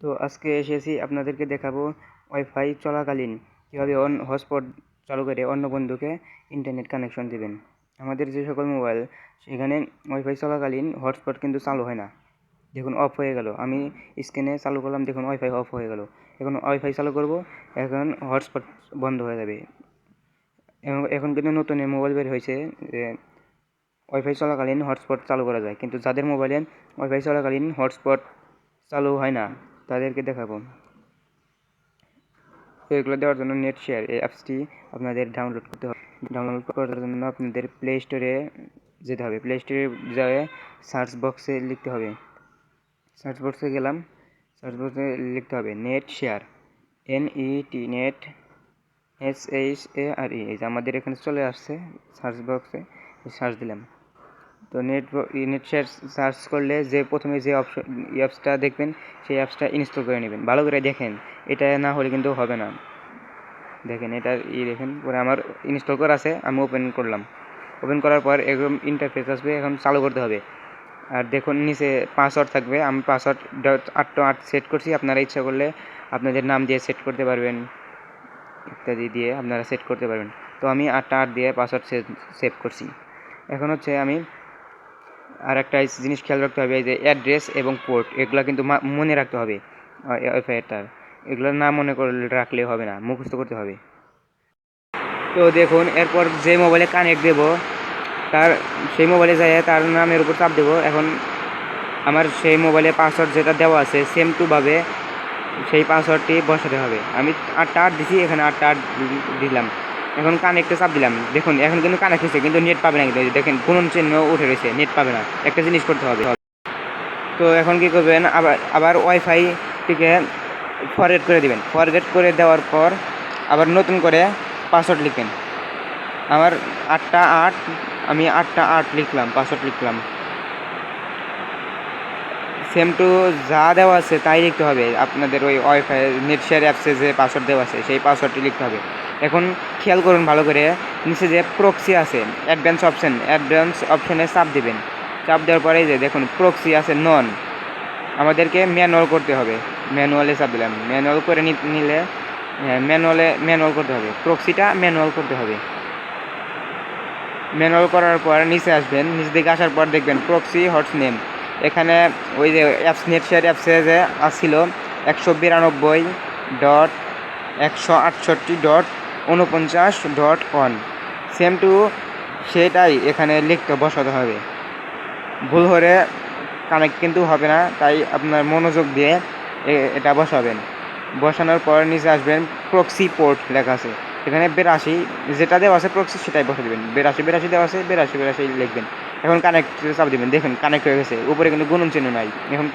তো আজকে এসেছি আপনাদেরকে দেখাবো ওয়াইফাই চলাকালীন কীভাবে হটস্পট চালু করে অন্য বন্ধুকে ইন্টারনেট কানেকশন দিবেন। আমাদের যে সকল মোবাইল সেখানে ওয়াইফাই চলাকালীন হটস্পট কিন্তু চালু হয় না, দেখুন অফ হয়ে গেল। আমি স্ক্রিনে চালু করলাম, দেখুন ওয়াইফাই অফ হয়ে গেল। এখন ওয়াইফাই চালু করব, এখন হটস্পট বন্ধ হয়ে যাবে। এখন কিন্তু নতুন মোবাইল বের হয়েছে যে ওয়াইফাই চলাকালীন হটস্পট চালু করা যায়, কিন্তু যাদের মোবাইলে ওয়াইফাই চলাকালীন হটস্পট চালু হয় না তাদেরকে দেখাবো। তো এগুলো দেওয়ার জন্য নেট শেয়ার এই অ্যাপসটি আপনাদের ডাউনলোড করতে হবে। ডাউনলোড করার জন্য আপনাদের প্লে স্টোরে যেতে হবে। প্লে স্টোরে যাওয়া সার্চ বক্সে লিখতে হবে, সার্চ বক্সে গেলাম, সার্চ বক্সে লিখতে হবে net share, NET net SHARE। এই যে আমাদের এখানে চলে আসছে সার্চ বক্সে, সার্চ দিলাম। তো নেট শেয়ার সার্চ করলে যে প্রথমে যে অ্যাপসটা দেখবেন সেই অ্যাপসটা ইনস্টল করে নেবেন। ভালো করে দেখেন, এটা না হলে কিন্তু হবে না। দেখেন এটা দেখেন পরে আমার ইনস্টল করা আছে, আমি ওপেন করলাম। ওপেন করার পর এরকম ইন্টারফেস আসবে, এখন চালু করতে হবে। আর দেখুন নিচে পাসওয়ার্ড থাকবে, আমি পাসওয়ার্ড 8 সেট করছি। আপনারা ইচ্ছা করলে আপনাদের নাম দিয়ে সেট করতে পারবেন, ইত্যাদি দিয়ে আপনারা সেট করতে পারবেন। তো আমি 8 দিয়ে পাসওয়ার্ড সেভ করছি। এখন হচ্ছে আমি আর একটা জিনিস খেয়াল রাখতে হবে, এই যে অ্যাড্রেস এবং পোর্ট এগুলো কিন্তু মনে রাখতে হবে। ওয়াইফাইটার এগুলো না মনে করে রাখলে হবে না, মুখস্থ করতে হবে। তো দেখুন এরপর যে মোবাইলে কানেক্ট দেব তার সেই মোবাইলে যাই তার নামের উপর চাপ দেবো। এখন আমার সেই মোবাইলে পাসওয়ার্ড যেটা দেওয়া আছে সেম টুভাবে সেই পাসওয়ার্ডটি বসাতে হবে। আমি 8 দিছি, এখানে 8 দিলাম। এখন কানেক্টে চাপ দিলাম, দেখুন এখন কিন্তু কানেক্ট হয়েছে, কিন্তু নেট পাবে না। কিন্তু দেখেন গুণন চিহ্ন উঠে রয়েছে, নেট পাবে না। একটা জিনিস করতে হবে। তো এখন কি করবেন, আবার ওয়াইফাইটিকে ফরগেট করে দিবেন। ফরগেট করে দেওয়ার পর আবার নতুন করে পাসওয়ার্ড লিখবেন। আমার 8 আমি 8 লিখলাম, পাসওয়ার্ড লিখলাম। সেম টু যা দেওয়া আছে তাই লিখতে হবে। আপনাদের ওই ওয়াইফাই নেট শেয়ার অ্যাপসে যে পাসওয়ার্ড দেওয়া আছে সেই পাসওয়ার্ডটি লিখতে হবে। এখন খেয়াল করুন ভালো করে, নিচে যে প্রক্সি আছে অ্যাডভান্স অপশনে চাপ দিবেন। চাপ দেওয়ার পরে যে দেখুন প্রক্সি আছে নন, আমাদেরকে ম্যানুয়াল করতে হবে। ম্যানুয়ালে চাপ দিলাম, ম্যানুয়াল করে নিলে ম্যানুয়াল করতে হবে, প্রক্সিটা ম্যানুয়াল করতে হবে। ম্যানুয়াল করার পর নিচে আসবেন, নিচে দিকে আসার পর দেখবেন প্রক্সি হটস নেম। এখানে ওই যে অ্যাপস নেট শেয়ার অ্যাপসে যে আসছিল 192.168.49.1 সেম টু সেটাই এখানে লিখতে বসাতে হবে। ভুল হলে কানেক্ট কিন্তু হবে না, তাই আপনার মনোযোগ দিয়ে এটা বসাবেন। বসানোর পর নিচে আসবেন, প্রক্সি পোর্ট লেখা আছে এখানে 82 যেটা দেওয়া আছে প্রক্সি সেটাই বসে দেবেন। 82 দেওয়া আছে, 82 লিখবেন। এখন কানেক্ট চাপ দেবেন, দেখুন কানেক্ট হয়ে গেছে। উপরে কিন্তু গুণন চিহ্ন নাই। এখন